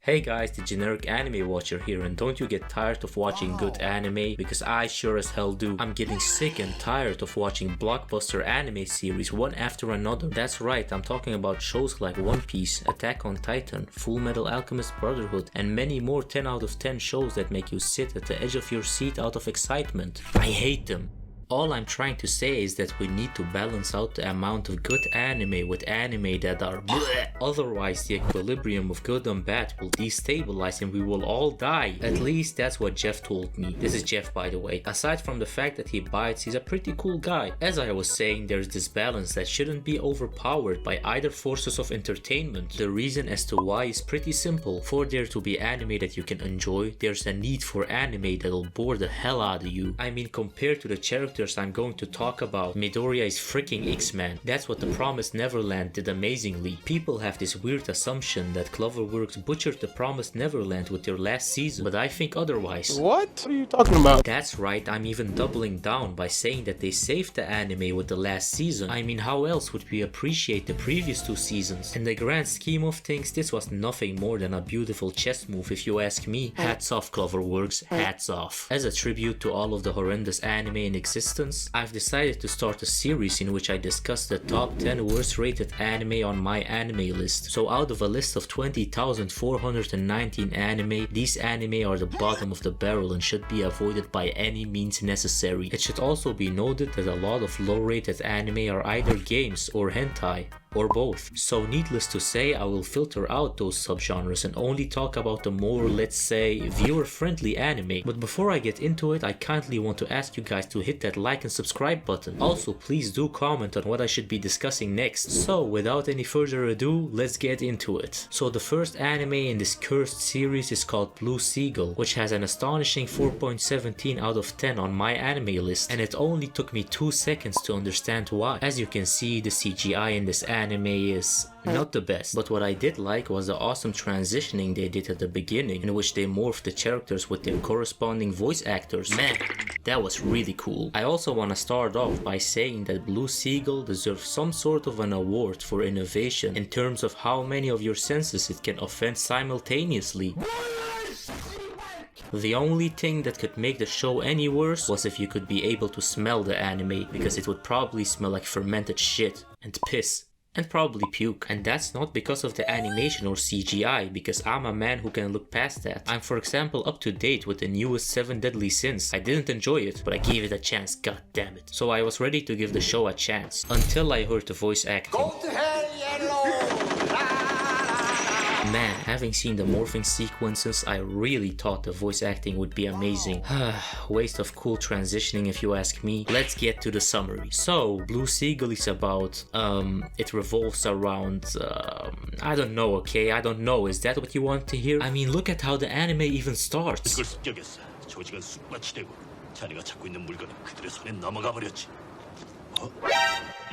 Hey guys, the generic anime watcher here, and don't you get tired of watching good anime? Because I sure as hell do. I'm getting sick and tired of watching blockbuster anime series one after another. That's right, I'm talking about shows like One Piece, Attack on Titan, Full Metal Alchemist Brotherhood, and many more 10 out of 10 shows that make you sit at the edge of your seat out of excitement. I hate them. All I'm trying to say is that we need to balance out the amount of good anime with anime that are bleh. Otherwise the equilibrium of good and bad will destabilize and we will all die. At least that's what Jeff told me. This is Jeff, by the way. Aside from the fact that he bites, he's a pretty cool guy. As I was saying, there's this balance that shouldn't be overpowered by either forces of entertainment. The reason as to why is pretty simple. For there to be anime that you can enjoy, there's a need for anime that'll bore the hell out of you. I mean, compared to the characters I'm going to talk about, Midoriya is freaking X-Man. That's what The Promised Neverland did amazingly. People have this weird assumption that Cloverworks butchered The Promised Neverland with their last season, but I think otherwise. What are you talking about? That's right, I'm even doubling down by saying that they saved the anime with the last season. I mean, how else would we appreciate the previous two seasons? In the grand scheme of things, this was nothing more than a beautiful chess move if you ask me. Hats off, Cloverworks, hats off. As a tribute to all of the horrendous anime in existence, I've decided to start a series in which I discuss the top 10 worst rated anime on my anime list. So out of a list of 20,419 anime, these anime are the bottom of the barrel and should be avoided by any means necessary. It should also be noted that a lot of low rated anime are either games or hentai, or both. So needless to say, I will filter out those subgenres and only talk about the more, let's say, viewer-friendly anime. But before I get into it, I kindly want to ask you guys to hit that like and subscribe button. Also, please do comment on what I should be discussing next. So without any further ado, let's get into it. So the first anime in this cursed series is called Blue Seagull, which has an astonishing 4.17 out of 10 on my anime list, and it only took me 2 seconds to understand why. As you can see, the CGI in this anime is not the best, but what I did like was the awesome transitioning they did at the beginning, in which they morphed the characters with their corresponding voice actors. Man, that was really cool. I also want to start off by saying that Blue Seagull deserves some sort of an award for innovation in terms of how many of your senses it can offend simultaneously. The only thing that could make the show any worse was if you could be able to smell the anime, because it would probably smell like fermented shit and piss. And probably puke. And that's not because of the animation or CGI, because I'm a man who can look past that. I'm, for example, up to date with the newest 7 Deadly Sins. I didn't enjoy it, but I gave it a chance, god damn it. So I was ready to give the show a chance, until I heard the voice acting. Go to hell, yellow! Man, having seen the morphing sequences, I really thought the voice acting would be amazing. Waste of cool transitioning if you ask me. Let's get to the summary. So, Blue Seagull is about, it revolves around, I don't know, okay? I don't know, is that what you want to hear? I mean, look at how the anime even starts.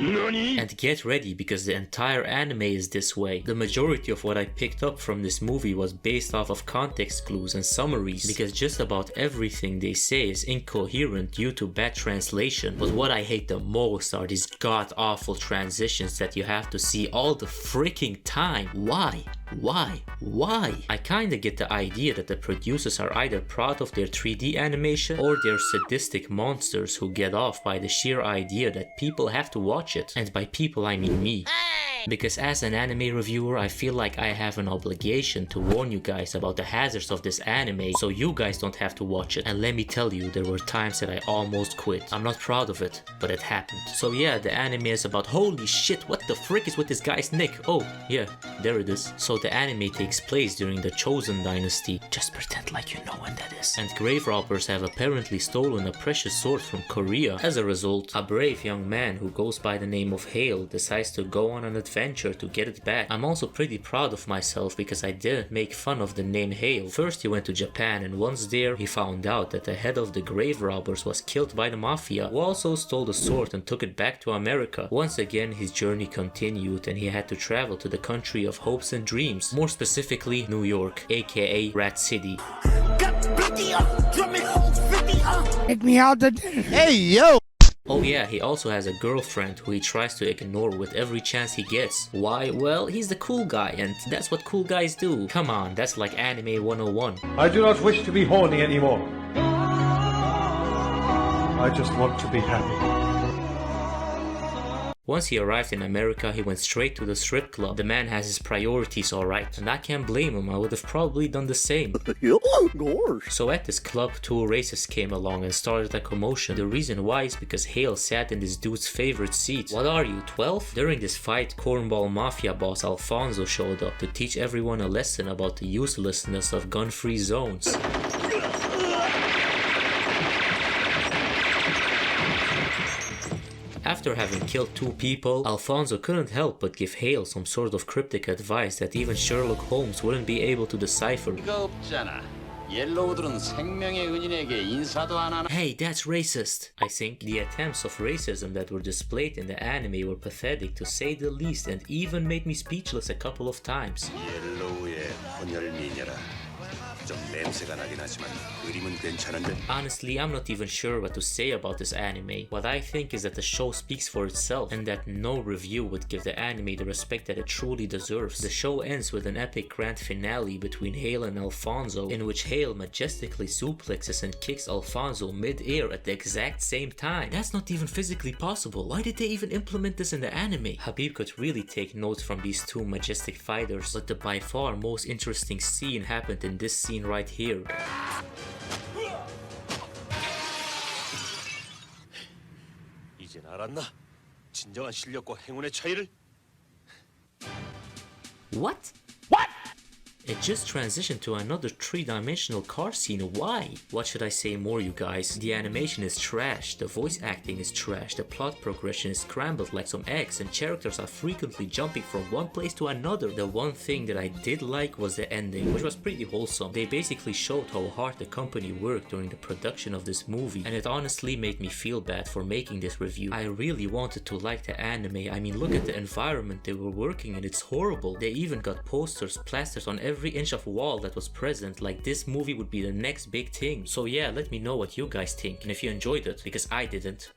And get ready, because the entire anime is this way. The majority of what I picked up from this movie was based off of context clues and summaries, because just about everything they say is incoherent due to bad translation. But what I hate the most are these god-awful transitions that you have to see all the freaking time. Why? Why? I kinda get the idea that the producers are either proud of their 3D animation or they're sadistic monsters who get off by the sheer idea that people have to watch it. And by people I mean me. Because as an anime reviewer, I feel like I have an obligation to warn you guys about the hazards of this anime, so you guys don't have to watch it. And let me tell you, there were times that I almost quit. I'm not proud of it, but it happened. So yeah, the anime is about, holy shit, what the frick is with this guy's neck? Oh, yeah, there it is. So the anime takes place during the Chosen Dynasty. Just pretend like you know when that is. And grave robbers have apparently stolen a precious sword from Korea. As a result, a brave young man who goes by the name of Hale decides to go on an adventure to get it back. I'm also pretty proud of myself because I didn't make fun of the name Hale. First he went to Japan, and once there he found out that the head of the grave robbers was killed by the mafia, who also stole the sword and took it back to America. Once again his journey continued and he had to travel to the country of hopes and dreams, more specifically New York, aka Rat City. Take me out to dinner. Hey, yo! Oh yeah, he also has a girlfriend who he tries to ignore with every chance he gets. Why? Well, he's the cool guy and that's what cool guys do. Come on, that's like anime 101. I do not wish to be horny anymore. I just want to be happy. Once he arrived in America, he went straight to the strip club. The man has his priorities alright, and I can't blame him, I would have probably done the same. So at this club, two racists came along and started a commotion. The reason why is because Hale sat in this dude's favorite seat. What are you, 12? During this fight, cornball mafia boss Alfonso showed up to teach everyone a lesson about the uselessness of gun-free zones. After having killed two people, Alfonso couldn't help but give Hale some sort of cryptic advice that even Sherlock Holmes wouldn't be able to decipher. Hey, that's racist. I think the attempts of racism that were displayed in the anime were pathetic to say the least and even made me speechless a couple of times. Honestly, I'm not even sure what to say about this anime. What I think is that the show speaks for itself and that no review would give the anime the respect that it truly deserves. The show ends with an epic grand finale between Hale and Alfonso, in which Hale majestically suplexes and kicks Alfonso mid-air at the exact same time. That's not even physically possible. Why did they even implement this in the anime? Habib could really take notes from these two majestic fighters, but the by far most interesting scene happened in this scene right here. 이젠 알았나? 진정한 실력과 행운의 차이를? What? It just transitioned to another three-dimensional car scene. Why? What should I say more, you guys? The animation is trash, the voice acting is trash, the plot progression is scrambled like some eggs, and characters are frequently jumping from one place to another. The one thing that I did like was the ending, which was pretty wholesome. They basically showed how hard the company worked during the production of this movie, and it honestly made me feel bad for making this review. I really wanted to like the anime. I mean, look at the environment they were working in, it's horrible. They even got posters plastered on every inch of wall that was present, like this movie would be the next big thing. So yeah, let me know what you guys think and if you enjoyed it, because I didn't.